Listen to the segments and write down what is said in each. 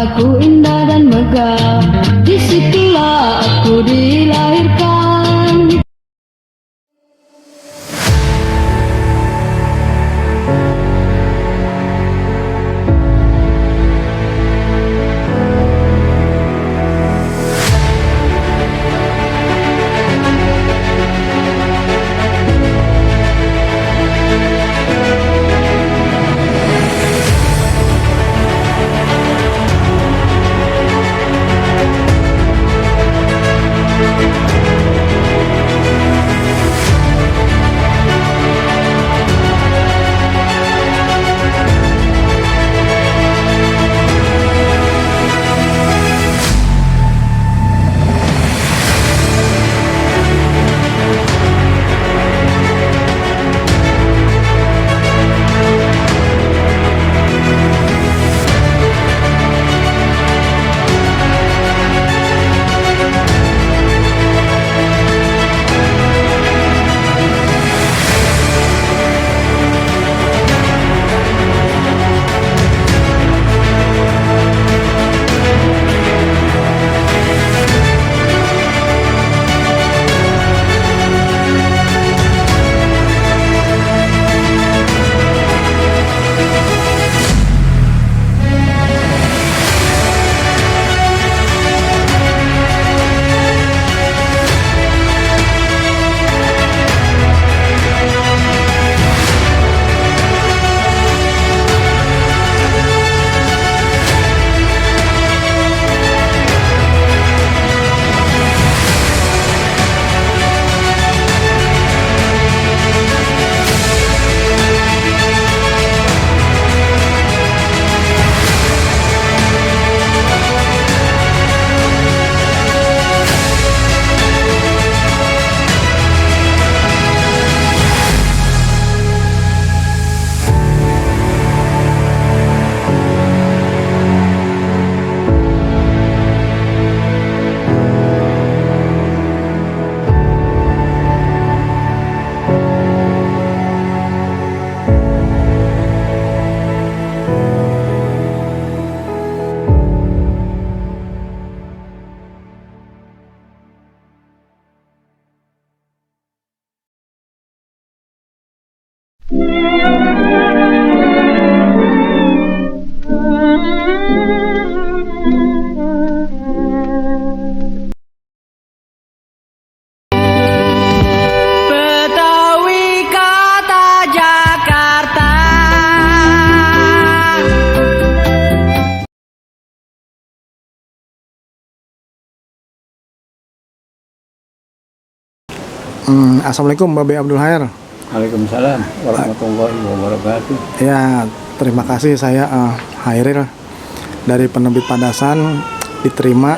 Wajahku indah dan megah, disitulah aku dilahirkan. Betawi kota Jakarta. Assalamualaikum Mbak B. Abdul Hair. Waalaikumsalam warahmatullahi wabarakatuh. Ya, terima kasih saya Hairil dari penerbit Padasan diterima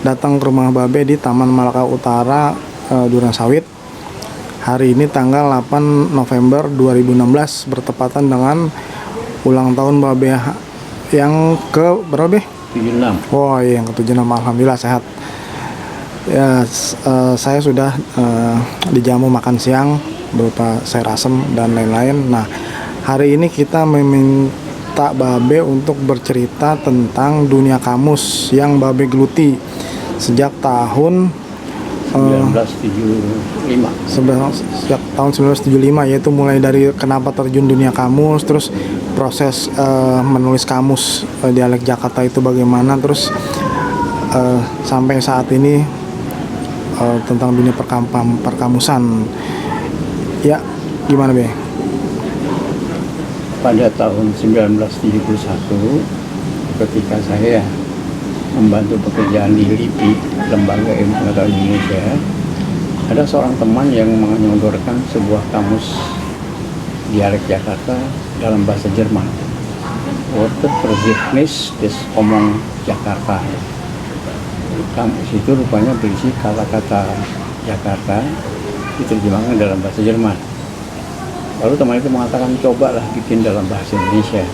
datang ke rumah Mbak B di Taman Malaka Utara, Duren Sawit. Hari ini tanggal 8 November 2016 bertepatan dengan ulang tahun Mbak B yang ke berapa B? 76. Oh iya, yang ke-76. Alhamdulillah sehat. Ya, saya sudah dijamu makan siang berupa sayur asem dan lain-lain. Nah, hari ini kita meminta Babe untuk bercerita tentang dunia kamus yang Babe geluti sejak tahun 1975. sejak tahun 1975, yaitu mulai dari kenapa terjun dunia kamus, terus proses menulis kamus dialek Jakarta itu bagaimana, terus sampai saat ini tentang dunia perkamusan. Ya, gimana Be? Pada tahun 1971 ketika saya membantu pekerjaan di LIPI, Lembaga Ilmu Pengetahuan Indonesia, ada seorang teman yang menyodorkan sebuah kamus dialek Jakarta dalam bahasa Jerman. Woordenverzeichnis des Omong Jakarta. Kamus itu rupanya berisi kata-kata Jakarta diterjemahkan dalam bahasa Jerman. Lalu teman itu mengatakan, cobalah bikin dalam bahasa Indonesia.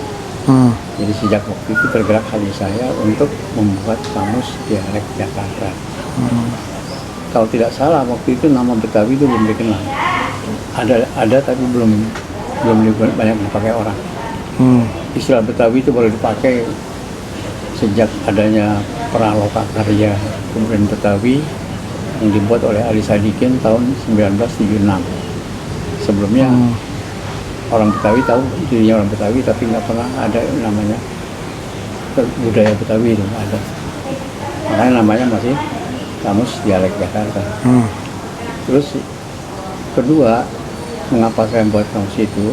Jadi sejak waktu itu tergerak hati saya untuk membuat kamus dialek Jakarta. Kalau tidak salah waktu itu nama Betawi itu belum dikenal. Ada tapi belum banyak dipakai orang. Istilah Betawi itu baru dipakai sejak adanya Praloka-Karya Kebudayaan Betawi yang dibuat oleh Ali Sadikin tahun 1976. Sebelumnya orang Betawi tahu dirinya orang Betawi, tapi nggak pernah ada namanya budaya Betawi, itu nggak ada. Makanya namanya masih Kamus Dialek Jakarta. Terus kedua, mengapa saya buat kamus itu?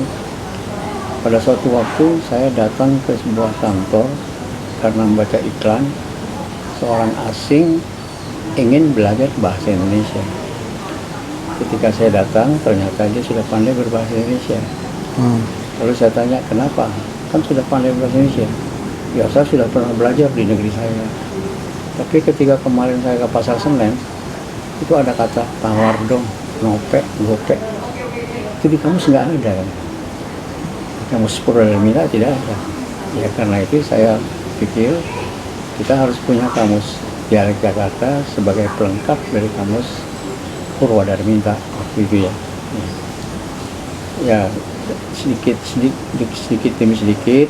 Pada suatu waktu saya datang ke sebuah kantor karena membaca iklan seorang asing ingin belajar bahasa Indonesia. Ketika saya datang, ternyata dia sudah pandai berbahasa Indonesia. Lalu saya tanya, kenapa? Kan sudah pandai berbahasa Indonesia. Ya, saya sudah pernah belajar di negeri saya. Tapi ketika kemarin saya ke Pasar Senen, itu ada kata tawar dong, nopek, gopek. Itu di kamus nggak ada. Kamus Purwodadi tidak ada. Ya karena itu saya pikir kita harus punya kamus dialek Jakarta sebagai pelengkap dari kamus Purwodadi waktu itu ya. Ya sedikit demi sedikit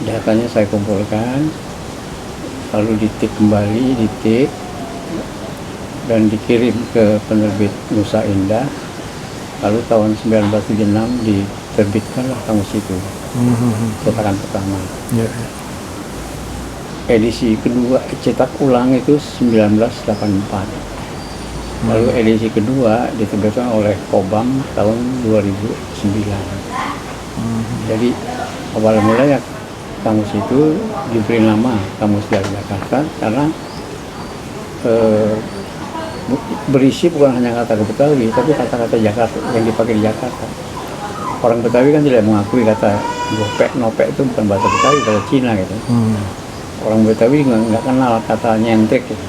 datanya saya kumpulkan, lalu ditik kembali, dan dikirim ke penerbit Nusa Indah. Lalu tahun 1976 diterbitkanlah kamus itu, cetakan pertama. Edisi kedua cetak ulang itu 1984. Lalu edisi kedua diterbitkan oleh Kobam tahun 2009. Jadi awal mulanya kamus itu diberi nama Kamus Dialek Jakarta karena berisi bukan hanya kata Betawi, tapi kata-kata Jakarta yang dipakai di Jakarta. Orang Betawi kan tidak mengakui kata gopek, nopek itu bukan bahasa Betawi, bahasa Cina gitu. Orang Betawi nggak kenal kata nyentek gitu.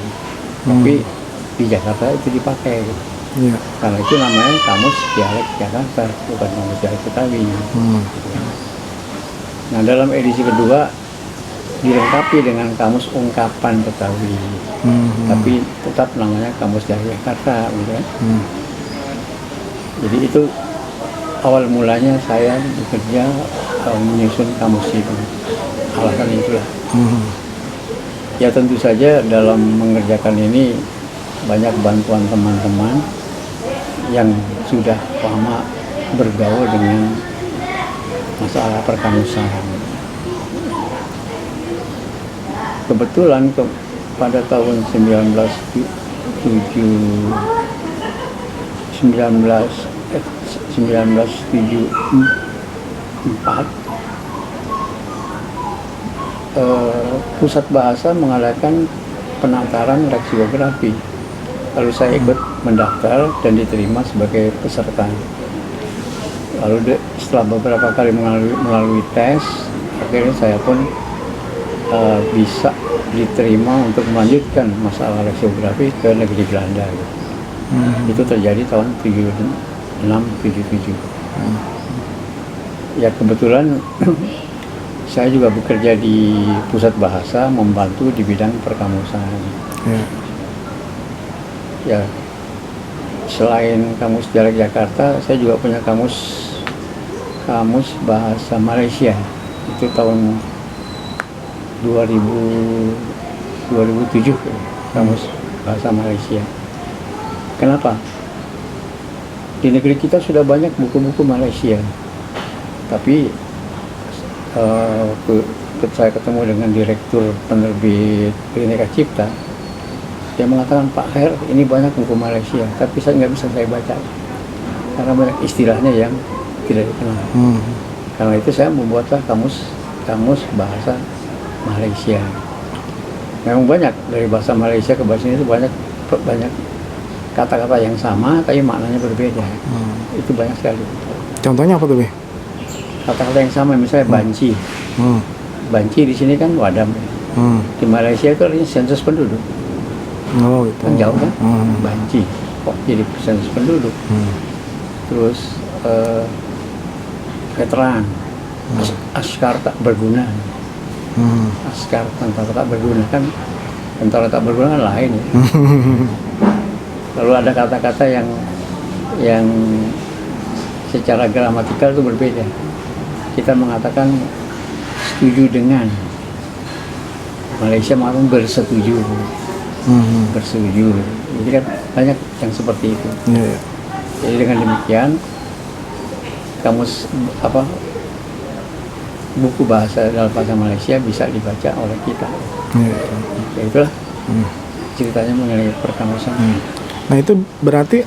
Tapi di Jakarta itu dipakai gitu. Karena itu namanya Kamus Dialek Jakarta, bukan Kamus Dialek Betawi. Nah, dalam edisi kedua dilengkapi dengan kamus ungkapan Betawi, tapi tetap namanya Kamus Dialek Jakarta, gitu kan? Jadi itu awal mulanya saya bekerja menyusun kamus itu. Alasan itulah. Ya tentu saja dalam mengerjakan ini banyak bantuan teman-teman yang sudah lama bergaul dengan masalah perkamusan. Kebetulan pada tahun 1974 Pusat Bahasa mengadakan penataran leksiografi. Lalu saya ikut mendaftar dan diterima sebagai peserta. Lalu setelah beberapa kali melalui tes, akhirnya saya pun bisa diterima untuk melanjutkan masalah leksiografi ke negeri Belanda. Itu terjadi tahun 76-77. Ya kebetulan saya juga bekerja di Pusat Bahasa, membantu di bidang perkamusan. Ya, selain Kamus Dialek Jakarta, saya juga punya kamus bahasa Malaysia. Itu tahun 2007, Kamus Bahasa Malaysia. Kenapa? Di negeri kita sudah banyak buku-buku Malaysia, tapi saya ketemu dengan direktur penerbit Bhinneka Cipta. Dia mengatakan, Pak Khair, ini banyak buku Malaysia, tapi saya nggak bisa saya baca karena banyak istilahnya yang tidak dikenal. Karena itu saya membuatlah kamus bahasa Malaysia. Memang banyak dari bahasa Malaysia ke bahasa Indonesia, banyak kata-kata yang sama tapi maknanya berbeda. Itu banyak sekali. Contohnya apa tuh, Be? Kata-kata yang sama, misalnya banci. Banci di sini kan wadam. Di Malaysia itu artinya sensus penduduk. Oh, itu. Kan jauh kan? Banci. Kok jadi sensus penduduk? Terus veteran. Askar tak berguna. Askar tentara tak berguna kan, tentara tak berguna kan lain ya. Lalu ada kata-kata yang secara gramatikal itu berbeda. Kita mengatakan setuju dengan, Malaysia malah bersetuju. Hmm. Bersetuju. Jadi kan banyak yang seperti itu. Iya, iya. Jadi dengan demikian kamus buku bahasa dalam bahasa Malaysia bisa dibaca oleh kita. Iya. Ya itulah ceritanya mengenai perkamusan. Nah itu berarti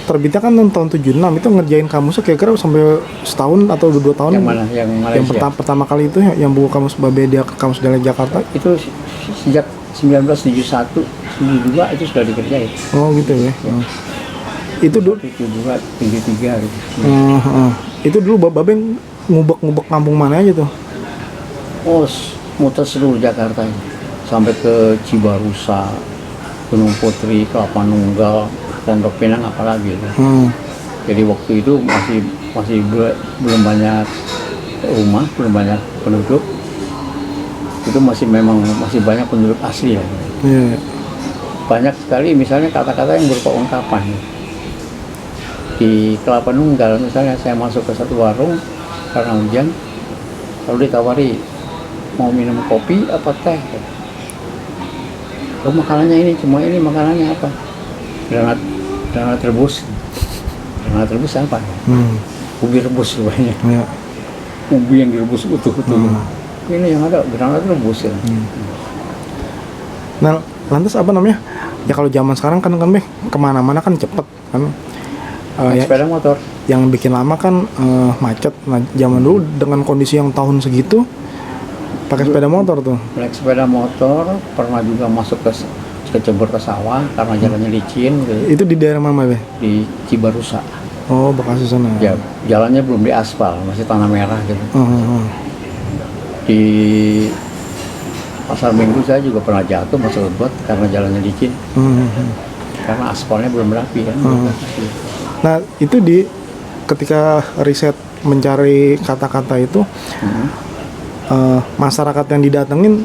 terbitnya kan tahun 76, itu ngerjain kamusnya kira-kira sampai setahun atau 2 tahun? Yang mana? Yang Malaysia? pertama kali itu yang buku kamus Babe dia Kamus Dialek Jakarta? Itu sejak 1971, 72 itu sudah dikerjain. Oh gitu ya. Itu dulu 72, 73 gitu. Itu dulu Babe ngubek kampung mana aja tuh? Oh, muter seluruh Jakarta ini. Sampai ke Cibarusa, Gunung Putri, Kelapa Nunggal, Pondok Pinang, apalagi itu. Jadi waktu itu masih belum banyak rumah, belum banyak penduduk. Itu masih banyak penduduk asli ya. Iya. Banyak sekali misalnya kata-kata yang berupa ungkapan. Di Kelapa Nunggal misalnya saya masuk ke satu warung karena hujan, lalu ditawari mau minum kopi apa teh. Oh makanannya ini, cuma ini makanannya apa? Granat rebus. Granat rebus apa? Ubi rebus rupanya. Iya. Ubi yang direbus utuh-utuh. Ini yang ada granat rebus ya. Nah lantas apa namanya? Ya kalau zaman sekarang kan Beh kemana-mana kan cepet kan. Sepeda motor. Yang bikin lama kan macet. Nah zaman dulu dengan kondisi yang tahun segitu pakai sepeda motor tuh. Naik sepeda motor, pernah juga masuk ke kecebur ke sawah karena jalannya licin gitu. Itu di daerah mana Beh? Di Cibarusa. Oh Bekasi sana. Ya, jalannya belum diaspal, masih tanah merah gitu. Di Pasar Minggu saya juga pernah jatuh masuk got karena jalannya licin. Karena aspalnya belum rapi kan. Nah itu ketika riset mencari kata-kata itu masyarakat yang didatengin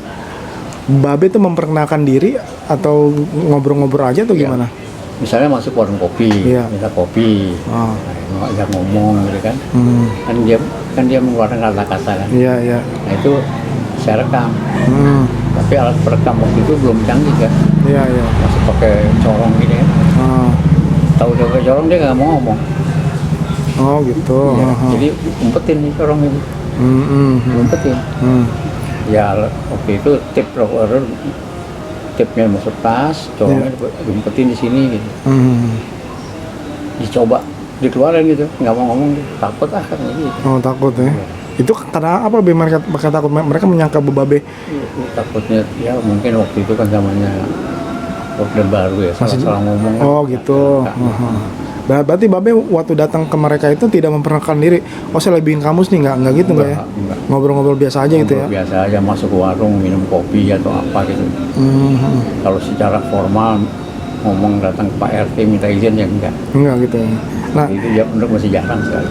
Babe tuh memperkenalkan diri atau ngobrol-ngobrol aja atau gimana? Misalnya masuk warung kopi, minta kopi, ajak ngomong gitu kan. Kan dia mengeluarkan kata-kata kan. Iya. Nah itu saya rekam. Tapi alat perekam waktu itu belum canggih kan. Iya. Masih pakai corong gini kan. Tahu udah pakai corong dia nggak mau ngomong. Oh gitu. Jadi umpetin nih corong itu. Umpetin. Ya waktu itu tipnya masuk tas, corongnya diumpetin di sini gitu. Dicoba dikeluarin gitu, nggak mau ngomong, takut kan gitu. Oh takut ya. Itu karena apa mereka takut? Mereka menyangka Babe takutnya ya mungkin waktu itu kan zamannya Orde Baru ya, salah ngomong. Oh gitu. Berarti Babe waktu datang ke mereka itu tidak memperkenalkan diri. Oh saya lebihin kamus nih, nggak gitu nggak ya? Enggak. Ngobrol-ngobrol biasa aja gitu ya? Biasa aja, masuk ke warung minum kopi atau apa gitu. Kalau secara formal ngomong datang ke Pak RT minta izin ya enggak. Enggak gitu ya. Nah itu ya menurut masih jarang sekali.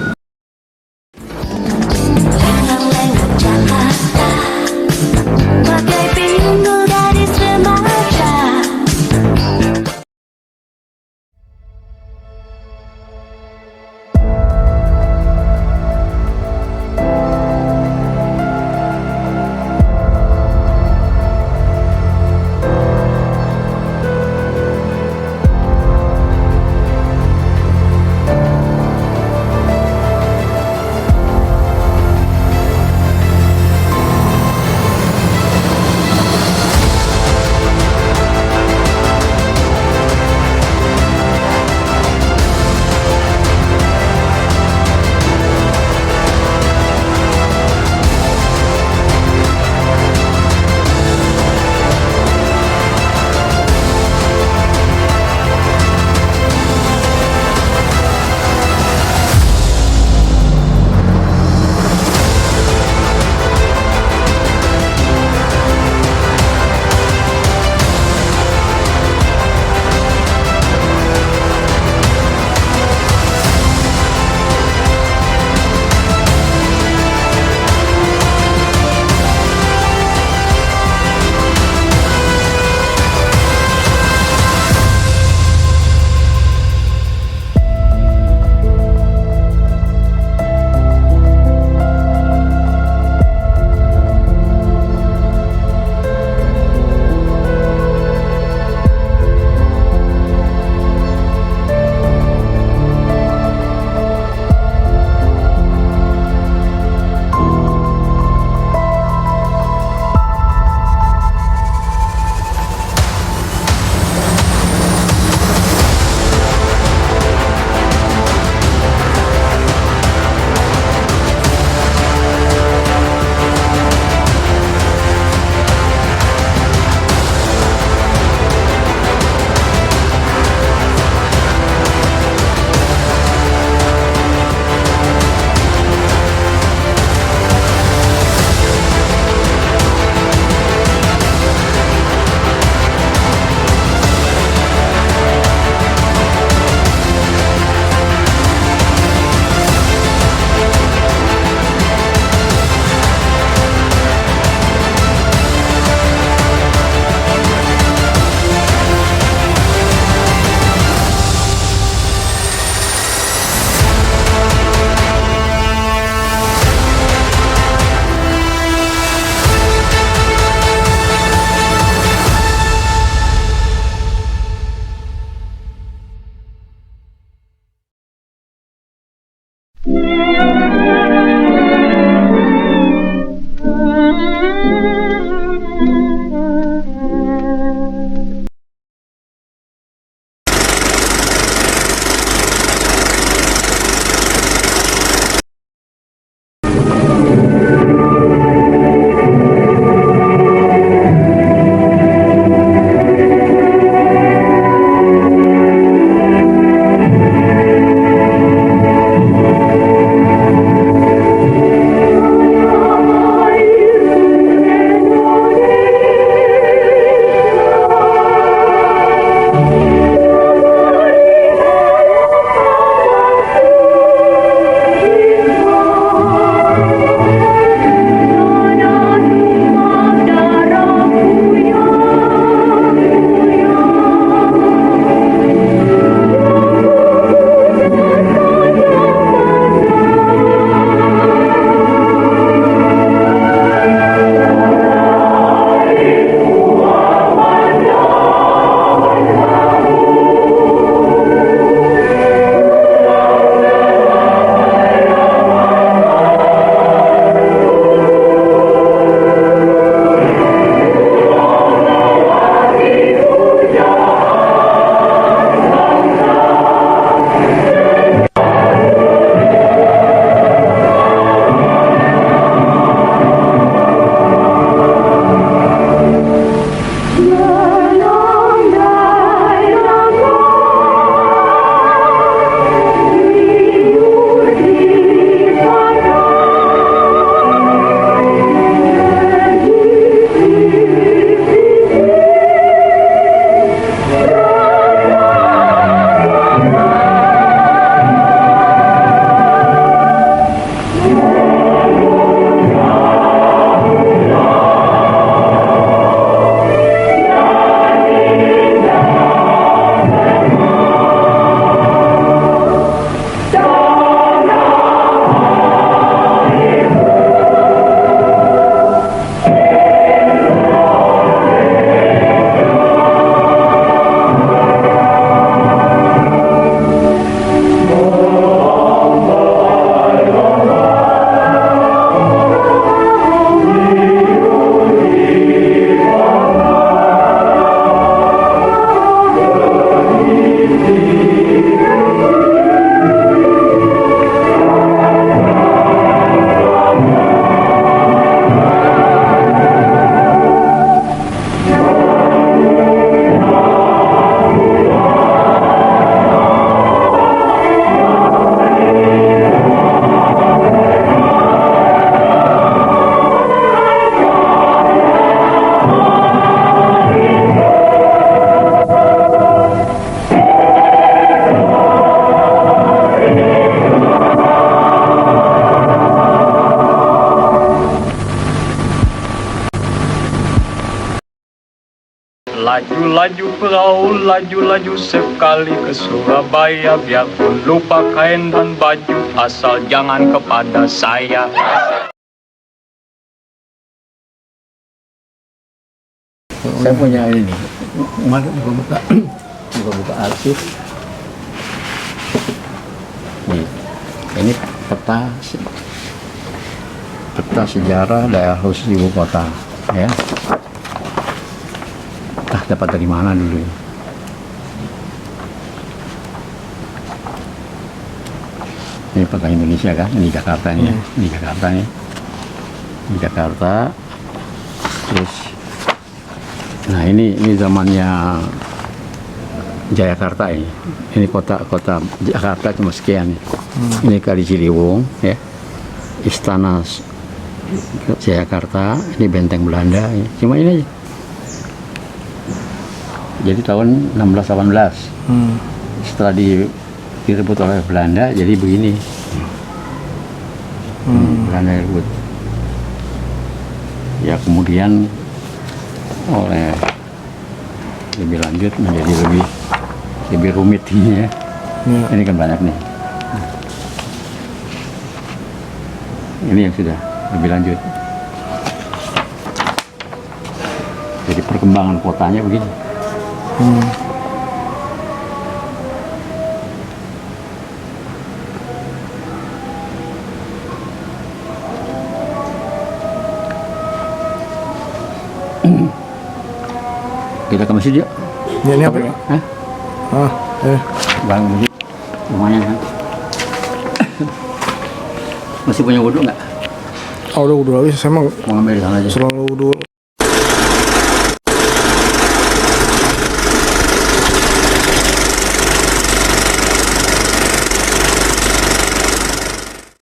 Bagai pinggul gadis remaja. perahu laju-laju sekali ke Surabaya. Biarpun lupa kain dan baju, asal jangan kepada saya. Saya punya ini nih, kemarin buka arsip. Nih, ini peta sejarah daerah khusus ibu kota, ya. Entah dapat dari mana dulu ya. Ini peta Indonesia kan, ini Jakarta nih, ya. Ini Jakarta nih, ini Jakarta. Terus, nah ini zamannya Jayakarta ini. Ini kota Jakarta cuma sekian. Ini Kali Ciliwung, ya. Istana Jayakarta, ini benteng Belanda, ya. Cuma ini aja. Jadi tahun 1618, setelah direbut oleh Belanda, jadi begini. Belanda rebut. Ya kemudian oleh lebih lanjut menjadi lebih rumit ini ya. Ini kan banyak nih. Ini yang sudah lebih lanjut. Jadi perkembangan kotanya begini. Kita ke masjid yuk. Ya, ini apa? Hah? Bang masjid lumayan kan. Masih punya wudhu nggak? Oh, udah lagi. Saya mau Mau ngambil di sana aja. selalu wudhu